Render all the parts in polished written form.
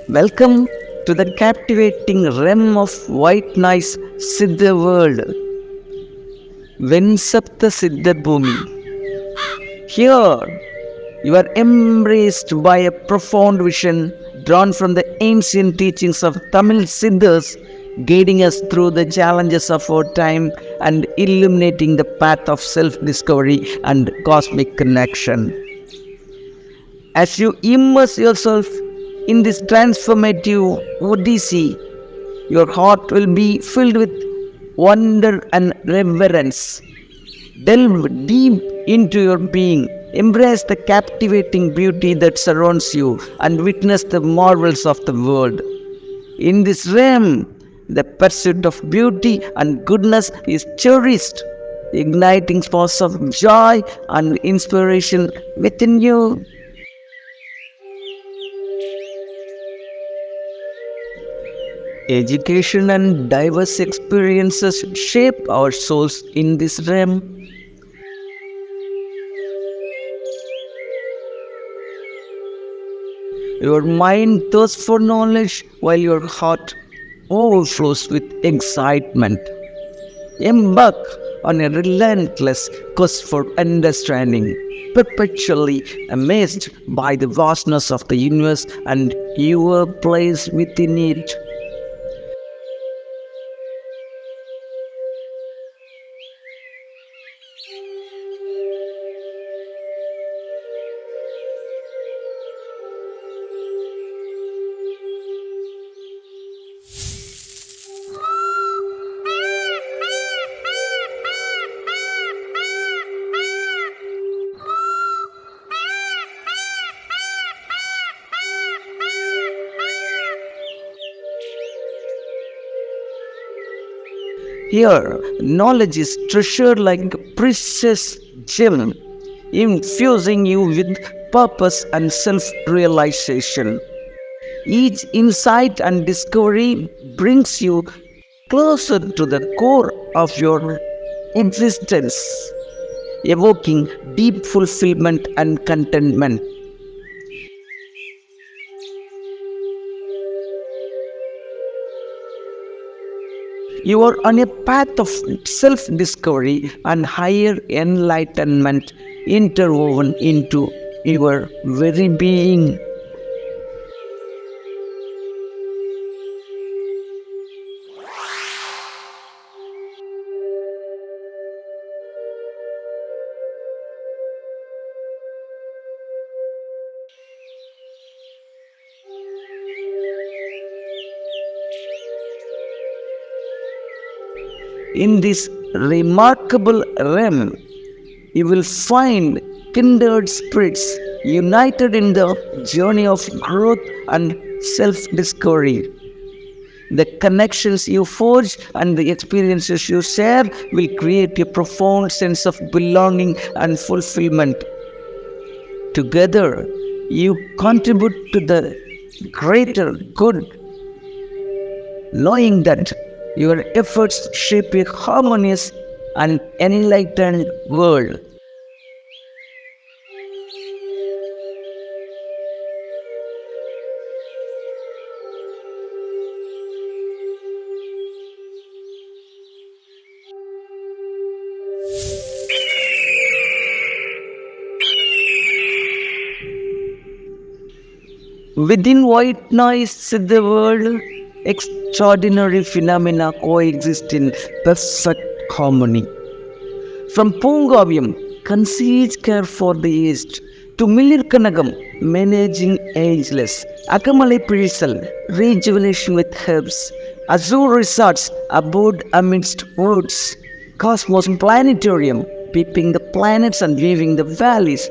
Welcome to the captivating realm of white noise Siddha world. Vinsapta Siddha Bhumi. Here, you are embraced by a profound vision drawn from the ancient teachings of Tamil Siddhas, guiding us through the challenges of our time and illuminating the path of self-discovery and cosmic connection. As you immerse yourself in this transformative odyssey, your heart will be filled with wonder and reverence. Delve deep into your being, embrace the captivating beauty that surrounds you, and witness the marvels of the world. In this realm, the pursuit of beauty and goodness is cherished, igniting sparks of joy and inspiration within you. Education and diverse experiences shape our souls in this realm. Your mind thirsts for knowledge while your heart overflows with excitement. Embark on a relentless quest for understanding, perpetually amazed by the vastness of the universe and your place within it. Here, knowledge is treasured like a precious gem, infusing you with purpose and self-realization. Each insight and discovery brings you closer to the core of your existence, evoking deep fulfillment and contentment. You are on a path of self-discovery and higher enlightenment interwoven into your very being. In this remarkable realm, you will find kindred spirits united in the journey of growth and self-discovery. The connections you forge and the experiences you share will create a profound sense of belonging and fulfillment. Together, you contribute to the greater good, knowing that your efforts shape a harmonious and enlightened world. Within white noise, the world, extraordinary phenomena coexist in perfect harmony. From Pungavyam, conceived care for the East, to Milirkanagam, managing ageless, Akamalai Pirisal, rejuvenation with herbs, Azure Resorts, abode amidst woods, Cosmos Planetarium, peeping the planets and weaving the valleys,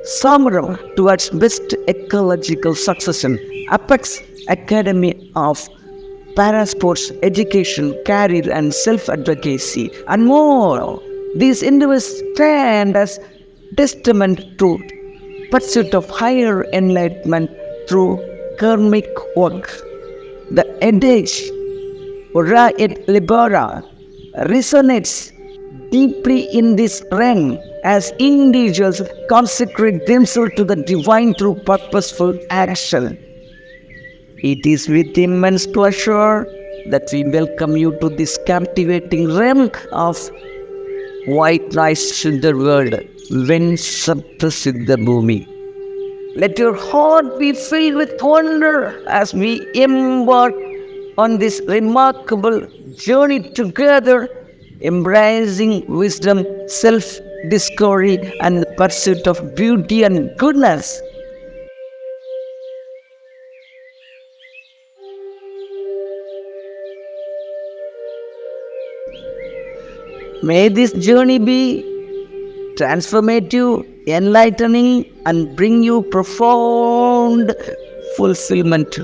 Samaram towards best ecological succession, Apex Academy of Parasports, Education, Career and Self-Advocacy, and more. These endeavors stand as testament to pursuit of higher enlightenment through karmic work. The adage, Ora et libera, resonates deeply in this realm as individuals consecrate themselves to the divine through purposeful action. It is with immense pleasure that we welcome you to this captivating realm of White Nice Siddha world, when Sapta Siddha Bhumi. Let your heart be filled with wonder as we embark on this remarkable journey together, embracing wisdom, self discovery, and the pursuit of beauty and goodness. May this journey be transformative, enlightening, and bring you profound fulfillment.